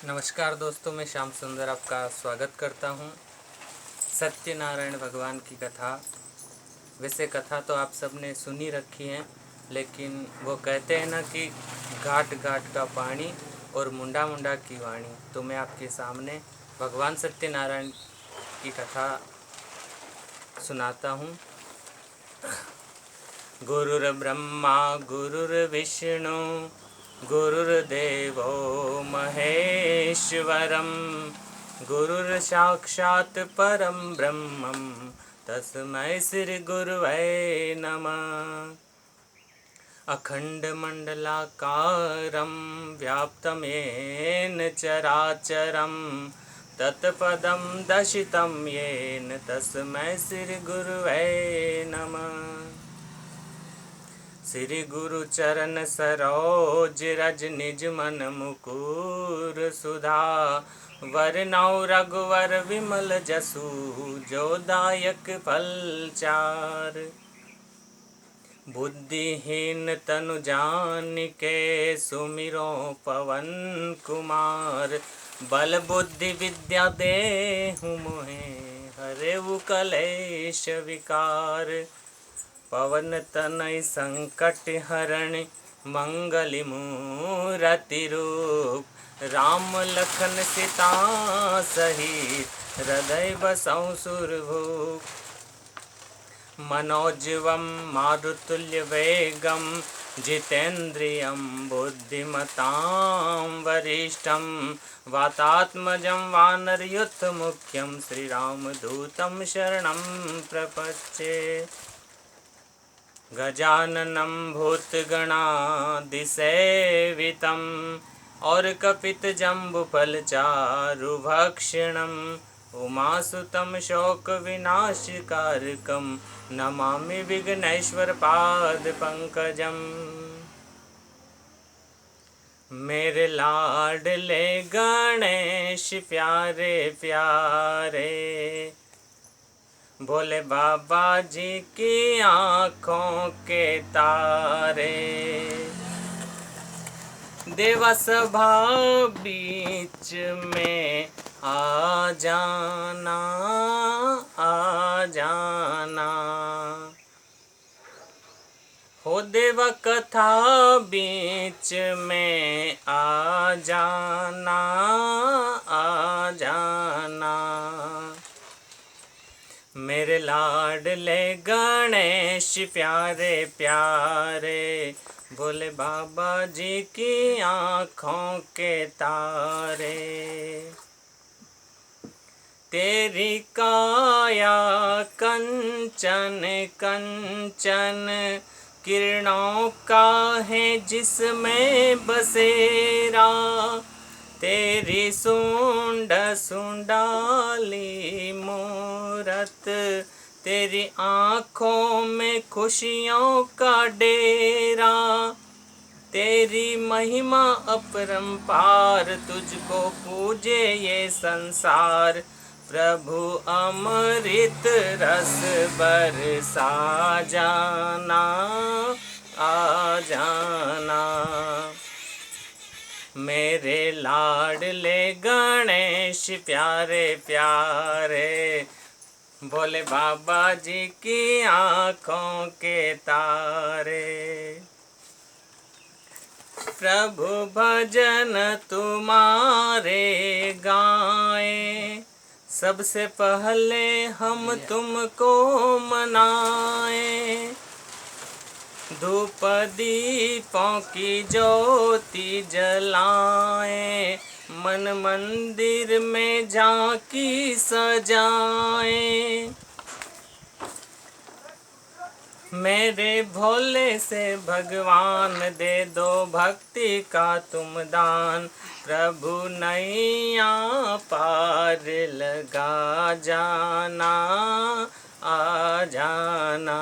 नमस्कार दोस्तों, मैं श्याम सुंदर आपका स्वागत करता हूँ। सत्यनारायण भगवान की कथा। वैसे कथा तो आप सबने सुनी रखी है, लेकिन वो कहते हैं ना कि घाट घाट का पानी और मुंडा मुंडा की वाणी। तो मैं आपके सामने भगवान सत्यनारायण की कथा सुनाता हूँ। गुरुर्ब्रह्मा गुरुर्विष्णु गुरुर्देवो महेश्वरं गुरुर्साक्षात् परं ब्रह्मं तस्मै श्री गुरुवे नमः। अखण्डमण्डलाकारं व्याप्तं येन चराचरं तत्पदं दर्शितं येन तस्मै श्री गुरुवे नमः। श्री गुरु चरण सरोज रज निज मन मुकुर सुधा वरनौ रघुवर विमल जसु जो दायक फल चार। बुद्धिहीन तनु जानिके सुमिरो पवन कुमार बल बुद्धि विद्या देहु मोहे हरेउ कलेश विकार। पवन तनय संकट हरण मंगल मूरति रूप राम लखन सीता सहित हृदय बसौ सुरभूप। मनोजवं मारुतुल्य वेगं जितेन्द्रियं बुद्धिमतां वरिष्ठं वातात्मजं वानरयूथमुख्यं श्रीरामदूतं शरणं प्रपद्ये। गजाननं भूतगणादिसेवितं और कपितजम्बुफलचारुभक्षणं उमासुतं शोकविनाशकारकं नमामि विघ्नेश्वरपादपङ्कजम्। मेरे लाडले गणेश प्यारे प्यारे भोले बाबा जी की आँखों के तारे। देवा सभा बीच में आ जाना आ जाना हो देवा कथा बीच में आ जाना आ जाना। मेरे लाडले गणेश प्यारे प्यारे भोले बाबा जी की आँखों के तारे। तेरी काया कंचन कंचन किरणों का है जिसमें बसेरा। तेरी सूंड सुंडाली मूरत तेरी आँखों में खुशियों का डेरा। तेरी महिमा अपरंपार तुझको पूजे ये संसार। प्रभु अमृत रस बरसा जाना आ जाना। मेरे लाडले गणेश प्यारे प्यारे भोले बाबा जी की आँखों के तारे। प्रभु भजन तुम्हारे गाएं सबसे पहले हम तुमको मनाएं। धूप दीपों की ज्योति जलाएं मन मंदिर में झांकी सजाएं। मेरे भोले से भगवान दे दो भक्ति का तुम दान। प्रभु नैया पार लगा जाना आ जाना।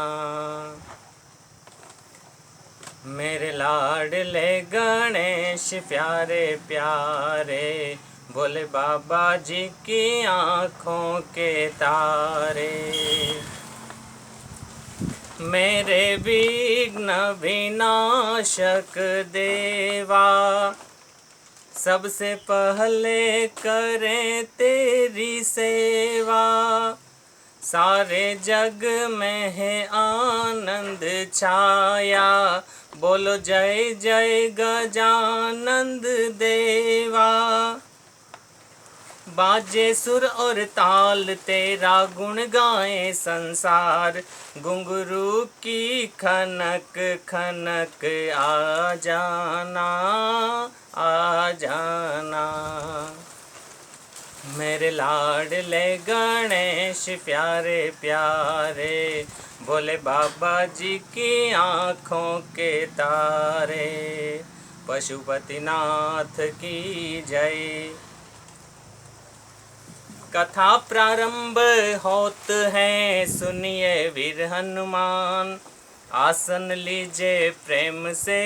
मेरे लाडले गणेश प्यारे प्यारे भोले बाबा जी की आँखों के तारे। मेरे विघ्न विनाशक देवा सबसे पहले करें तेरी सेवा। सारे जग में है आनंद छाया, बोलो जय जय गजानंद देवा। बाजे सुर और ताल तेरा गुण गाए संसार, घुंघरू की खनक खनक आ जाना आ जाना। मेरे लाडले गणेश प्यारे प्यारे, भोले बाबा जी की आँखों के तारे, पशुपतिनाथ की जय। कथा प्रारंभ होत है, सुनिए वीर हनुमान। आसन लीजिए प्रेम से,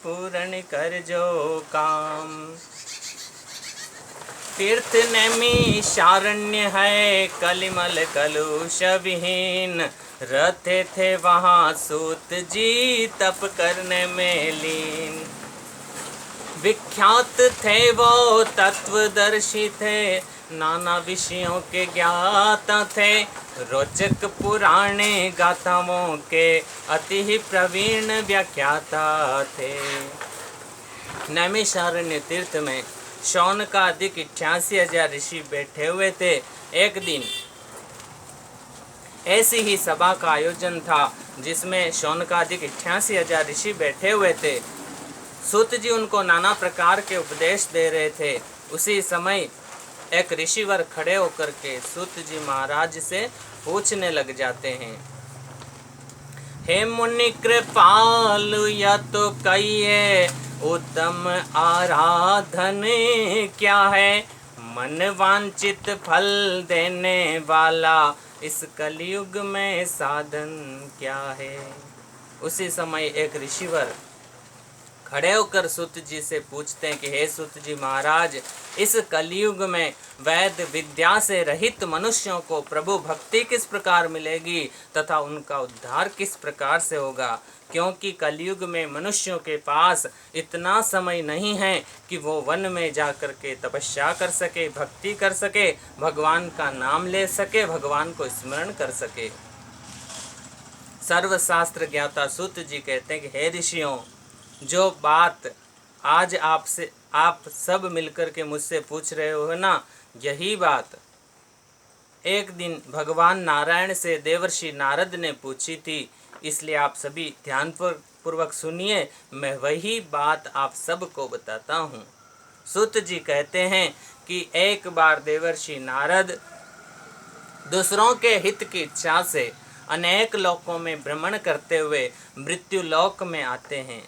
पूर्ण कर जो काम। तीर्थ नेमी शारण्य है, कलिमल कलुष विहीन। रहते थे वहाँ सूत जी, तप करने में लीन। विख्यात थे वो तत्वदर्शी थे, नाना विषयों के ज्ञाता थे। रोचक पुराणे गाथाओं के अति ही प्रवीण व्याख्याता थे। नैमिषारण्य तीर्थ में शौनकादिक 88,000 ऋषि बैठे हुए थे। एक दिन ऐसी ही सभा का आयोजन था जिसमें शौनकादिक 88,000 ऋषि बैठे हुए थे। सूत जी उनको नाना प्रकार के उपदेश दे रहे थे। उसी समय एक ऋषिवर खड़े होकर के सूत जी महाराज से पूछने लग जाते हैं, हे मुनि कृपाल या तो कहिए, उत्तम आराधन क्या है। मन वांछित फल देने वाला, इस कलयुग में साधन क्या है। उसी समय एक ऋषिवर खड़े होकर सूत जी से पूछते हैं कि हे सूत जी महाराज, इस कलयुग में वैद विद्या से रहित मनुष्यों को प्रभु भक्ति किस प्रकार मिलेगी तथा उनका उद्धार किस प्रकार से होगा। क्योंकि कलयुग में मनुष्यों के पास इतना समय नहीं है कि वो वन में जा कर के तपस्या कर सके, भक्ति कर सके, भगवान का नाम ले सके, भगवान को स्मरण कर सके। सर्वशास्त्र ज्ञाता सूत जी कहते हैं कि हे ऋषियों, जो बात आज आप सब मिलकर के मुझसे पूछ रहे हो ना, यही बात एक दिन भगवान नारायण से देवर्षि नारद ने पूछी थी। इसलिए आप सभी ध्यानपूर्वक सुनिए, मैं वही बात आप सबको बताता हूँ। सूत जी कहते हैं कि एक बार देवर्षि नारद दूसरों के हित की इच्छा से अनेक लोकों में भ्रमण करते हुए मृत्यु लोक में आते हैं।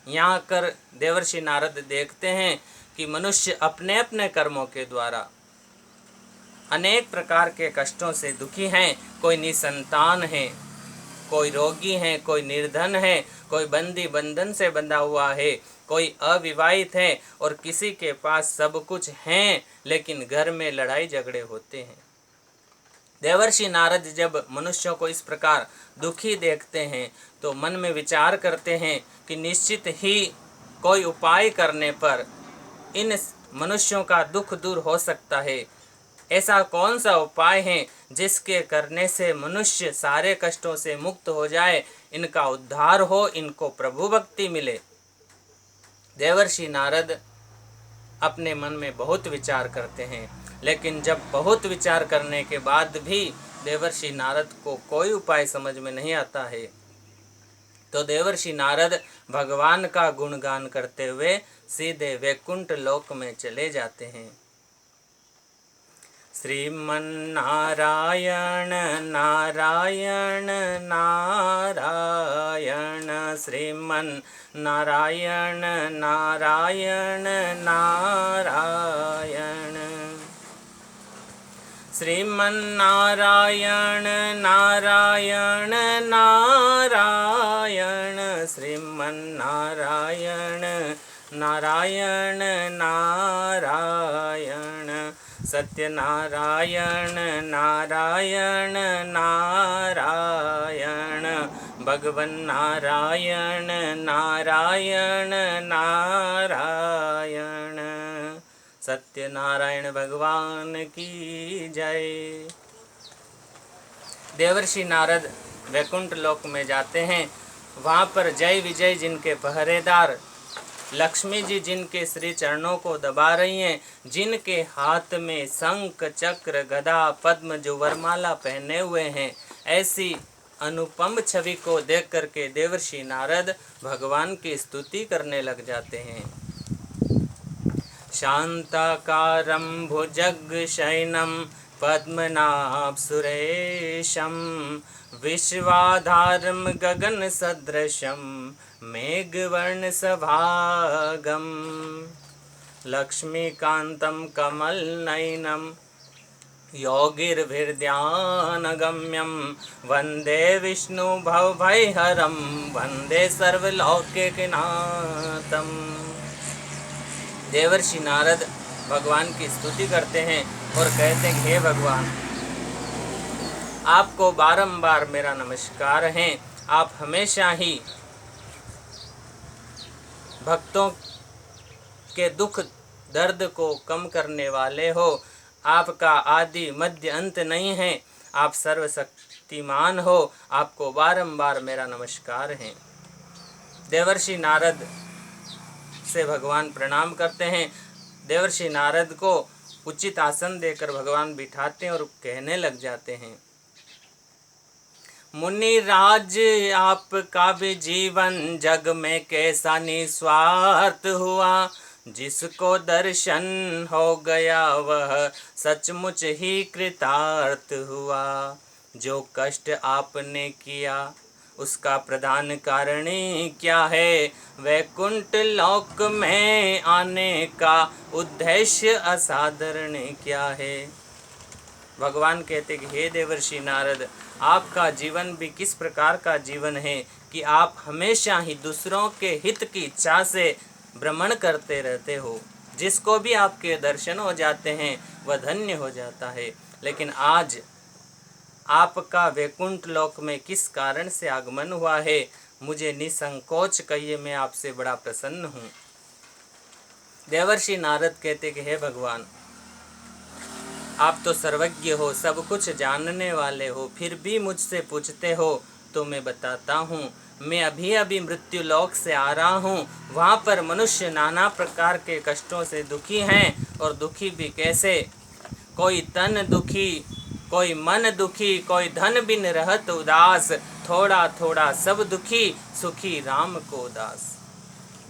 यहाँ आकर देवर्षि नारद देखते हैं कि मनुष्य अपने अपने कर्मों के द्वारा अनेक प्रकार के कष्टों से दुखी हैं। कोई निसंतान है, कोई रोगी है, कोई निर्धन है, कोई बंदी बंधन से बंधा हुआ है, कोई अविवाहित है और किसी के पास सब कुछ है लेकिन घर में लड़ाई झगड़े होते हैं। देवर्षि नारद जब मनुष्यों को इस प्रकार दुखी देखते हैं तो मन में विचार करते हैं कि निश्चित ही कोई उपाय करने पर इन मनुष्यों का दुख दूर हो सकता है। ऐसा कौन सा उपाय है जिसके करने से मनुष्य सारे कष्टों से मुक्त हो जाए, इनका उद्धार हो, इनको प्रभु भक्ति मिले। देवर्षि नारद अपने मन में बहुत विचार करते हैं, लेकिन जब बहुत विचार करने के बाद भी देवर्षि नारद को कोई उपाय समझ में नहीं आता है, तो देवर्षि नारद भगवान का गुणगान करते हुए सीधे वैकुंठ लोक में चले जाते हैं। श्रीमन्नारायण नारायण नारायण, श्रीमन्नारायण नारायण नारायण, श्रीमन्नारायण नारायण नारायण, श्रीमन्नारायण नारायण नारायण, सत्यनारायण नारायण नारायण, भगवन नारायण नारायण नारायण। सत्यनारायण भगवान की जय। देवर्षि नारद वैकुंठ लोक में जाते हैं। वहाँ पर जय विजय जिनके पहरेदार, लक्ष्मी जी जिनके श्री चरणों को दबा रही हैं, जिनके हाथ में शंख चक्र गदा पद्म जो वरमाला पहने हुए हैं, ऐसी अनुपम छवि को देख करके देवर्षि नारद भगवान की स्तुति करने लग जाते हैं। शांताकारं भुजगशयनं पद्मनाभ सुरेशं विश्वाधारं गगनसदृशं मेघवर्णसभागं लक्ष्मीकान्तं कमलनयनं योगिर्भिर्ध्यानगम्यं वन्दे विष्णुभवभयहरं वन्दे सर्वलौकिकनाथम्। देवर्षि नारद भगवान की स्तुति करते हैं और कहते हैं, हे भगवान, आपको बारंबार मेरा नमस्कार है। आप हमेशा ही भक्तों के दुख दर्द को कम करने वाले हो। आपका आदि मध्य अंत नहीं है। आप सर्वशक्तिमान हो। आपको बारंबार मेरा नमस्कार है। देवर्षि नारद से भगवान प्रणाम करते हैं। देवर्षि नारद को उचित आसन देकर भगवान बिठाते हैं और कहने लग जाते हैं, मुनिराज आपका भी जीवन जग में कैसा निस्वार्थ हुआ। जिसको दर्शन हो गया वह सचमुच ही कृतार्थ हुआ। जो कष्ट आपने किया उसका प्रधान कारण क्या है। वैकुंठ लोक में आने का उद्देश्य असाधारण क्या है। भगवान कहते कि हे देवर्षि नारद, आपका जीवन भी किस प्रकार का जीवन है कि आप हमेशा ही दूसरों के हित की इच्छा से भ्रमण करते रहते हो। जिसको भी आपके दर्शन हो जाते हैं वह धन्य हो जाता है। लेकिन आज आपका वैकुंठ लोक में किस कारण से आगमन हुआ है, मुझे निसंकोच कहिए, मैं आपसे बड़ा प्रसन्न हूँ। देवर्षि नारद कहते कि हे भगवान, आप तो सर्वज्ञ हो, सब कुछ जानने वाले हो, फिर भी मुझसे पूछते हो तो मैं बताता हूँ। मैं अभी अभी मृत्यु लोक से आ रहा हूँ। वहाँ पर मनुष्य नाना प्रकार के कष्टों से दुखी हैं, और दुखी भी कैसे। कोई तन दुखी, कोई मन दुखी, कोई धन बिन रहत उदास। थोड़ा थोड़ा सब दुखी, सुखी राम को दास।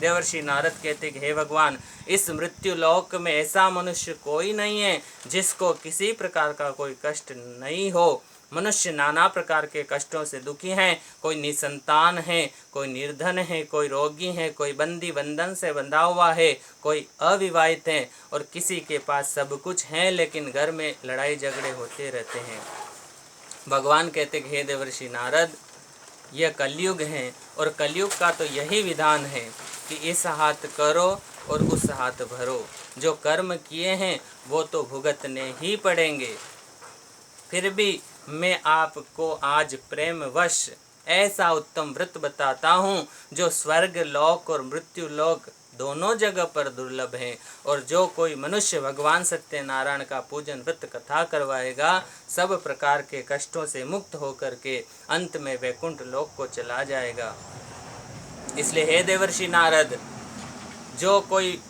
देवर्षि नारद कहते कि हे भगवान, इस मृत्यु लोक में ऐसा मनुष्य कोई नहीं है जिसको किसी प्रकार का कोई कष्ट नहीं हो। मनुष्य नाना प्रकार के कष्टों से दुखी हैं। कोई निसंतान है, कोई निर्धन है, कोई रोगी है, कोई बंदी बंधन से बंधा हुआ है, कोई अविवाहित है, और किसी के पास सब कुछ है लेकिन घर में लड़ाई झगड़े होते रहते हैं। भगवान कहते कि हे देवर्षि नारद, यह कलयुग है, और कलयुग का तो यही विधान है कि इस हाथ करो और उस हाथ भरो। जो कर्म किए हैं वो तो भुगतने ही पड़ेंगे। फिर भी मैं आपको आज प्रेमवश ऐसा उत्तम व्रत बताता हूँ जो स्वर्ग लोक और मृत्यु लोक दोनों जगह पर दुर्लभ है। और जो कोई मनुष्य भगवान सत्यनारायण का पूजन व्रत कथा करवाएगा, सब प्रकार के कष्टों से मुक्त होकर के अंत में वैकुंठ लोक को चला जाएगा। इसलिए हे देवर्षि नारद, जो कोई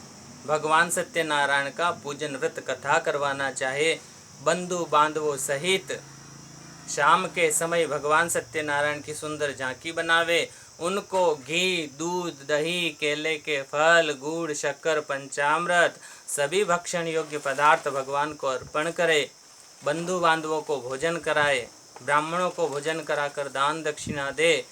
भगवान सत्यनारायण का पूजन व्रत कथा करवाना चाहे, बंधु बांधवों सहित शाम के समय भगवान सत्यनारायण की सुंदर झांकी बनावे, उनको घी, दूध, दही, केले के फल, गुड़, शक्कर, पंचामृत सभी भक्षण योग्य पदार्थ भगवान को अर्पण करे, बंधु बांधवों को भोजन कराए, ब्राह्मणों को भोजन कराकर दान दक्षिणा दे,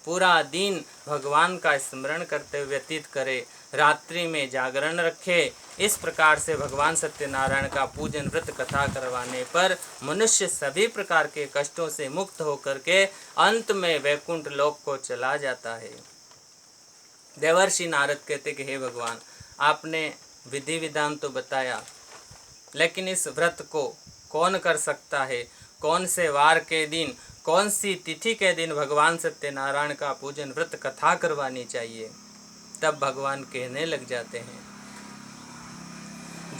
पूरा दिन भगवान का स्मरण करते हुए व्यतीत करे, रात्रि में जागरण रखे। इस प्रकार से भगवान सत्यनारायण का पूजन व्रत कथा करवाने पर मनुष्य सभी प्रकार के कष्टों से मुक्त होकर के अंत में वैकुंठ लोक को चला जाता है। देवर्षि नारद कहते कि हे भगवान, आपने विधि विधान तो बताया, लेकिन इस व्रत को कौन कर सकता है। कौन से वार के दिन, कौन सी तिथि के दिन भगवान सत्यनारायण का पूजन व्रत कथा करवानी चाहिए। तब भगवान कहने लग जाते हैं,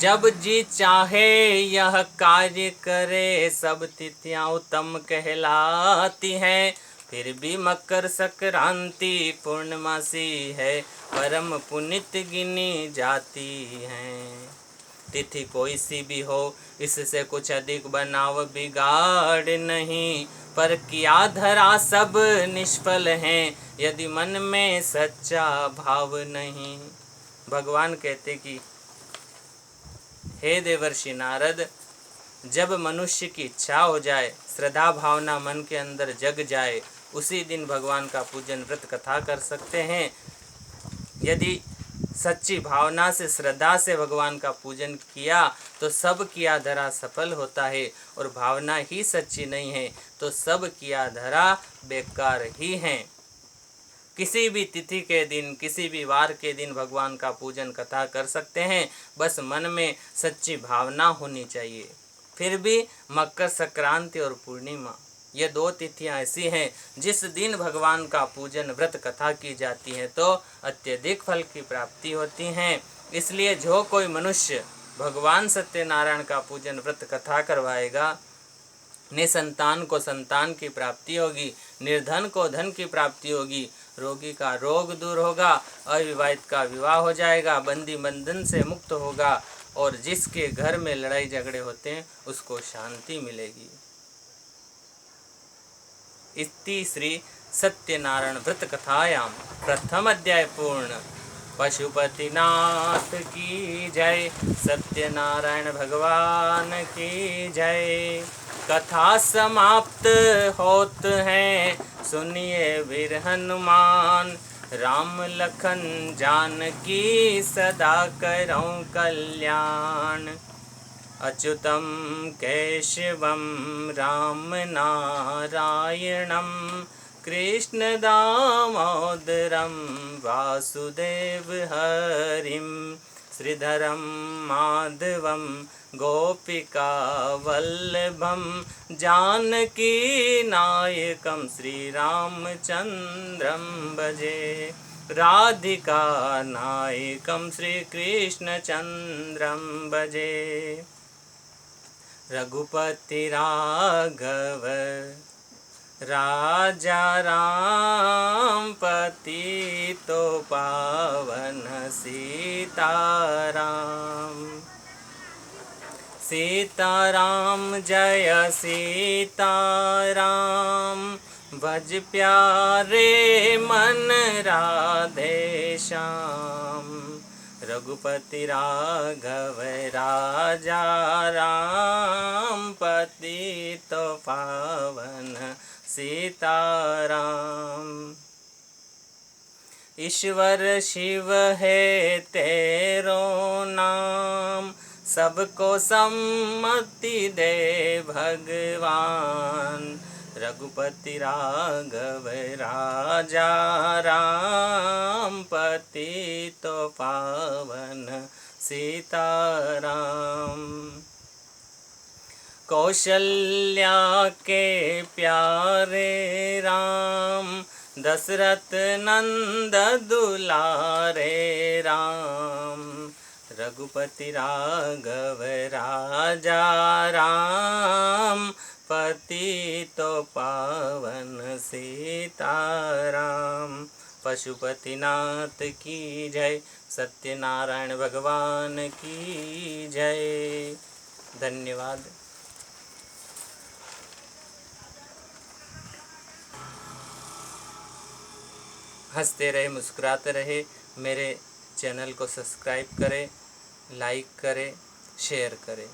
जब जी चाहे यह कार्य करे, सब तिथियां उत्तम कहलाती हैं। फिर भी मकर संक्रांति पूर्णमासी है, परम पुनित गिनी जाती हैं। तिथि कोई सी भी हो, इससे कुछ अधिक बनाव बिगाड़ नहीं, पर किया धरा सब निष्फल हैं, यदि मन में सच्चा भाव नहीं। भगवान कहते कि हे देवर्षि नारद, जब मनुष्य की इच्छा हो जाए, श्रद्धा भावना मन के अंदर जग जाए, उसी दिन भगवान का पूजन व्रत कथा कर सकते हैं। यदि सच्ची भावना से श्रद्धा से भगवान का पूजन किया तो सब किया धरा सफल होता है, और भावना ही सच्ची नहीं है तो सब किया धरा बेकार ही है। किसी भी तिथि के दिन, किसी भी वार के दिन भगवान का पूजन कथा कर सकते हैं, बस मन में सच्ची भावना होनी चाहिए। फिर भी मकर संक्रांति और पूर्णिमा, ये दो तिथियां ऐसी हैं जिस दिन भगवान का पूजन व्रत कथा की जाती है तो अत्यधिक फल की प्राप्ति होती है। इसलिए जो कोई मनुष्य भगवान सत्यनारायण का पूजन व्रत कथा करवाएगा, निसंतान को संतान की प्राप्ति होगी, निर्धन को धन की प्राप्ति होगी, रोगी का रोग दूर होगा, अविवाहित का विवाह हो जाएगा, बंदी बंधन से मुक्त होगा, और जिसके घर में लड़ाई झगड़े होते हैं उसको शांति मिलेगी। इति श्री सत्यनारायण व्रत कथायां प्रथम अध्याय पूर्ण। पशुपतिनाथ की जय, सत्यनारायण भगवान की जय। कथा समाप्त होत है, सुनिए वीर हनुमान, राम लखन जानकी सदा करौ कल्याण। अच्युतं केशवं राम नारायणं, कृष्ण दामोदरं वासुदेव हरिं, श्रीधरं माधवं गोपिका वल्लभं, जानकी नायकं श्रीरामचन्द्रं भजे। राधिका नायकं श्रीकृष्णचन्द्रं भजे। रघुपति राघव राजा राम, पतितो पावन सीताराम। सीताराम जय सीताराम, भज प्यारे मन राधे श्याम। रघुपति राघव राजा राम, पतितो पावन सीताराम। ईश्वर शिव है तेरो नाम, सबको सम्मति दे भगवान। रघुपति राघव राजा राम, पतितो पावन सीताराम। कौशल्या के प्यारे राम, दशरथ नंद दुलारे राम। रघुपति राघव राजा राम, पतितो पावन सीताराम। पशुपतिनाथ की जय, सत्यनारायण भगवान की जय। धन्यवाद। हंसते रहे, मुस्कुराते रहे। मेरे चैनल को सब्सक्राइब करें, लाइक करें, शेयर करें।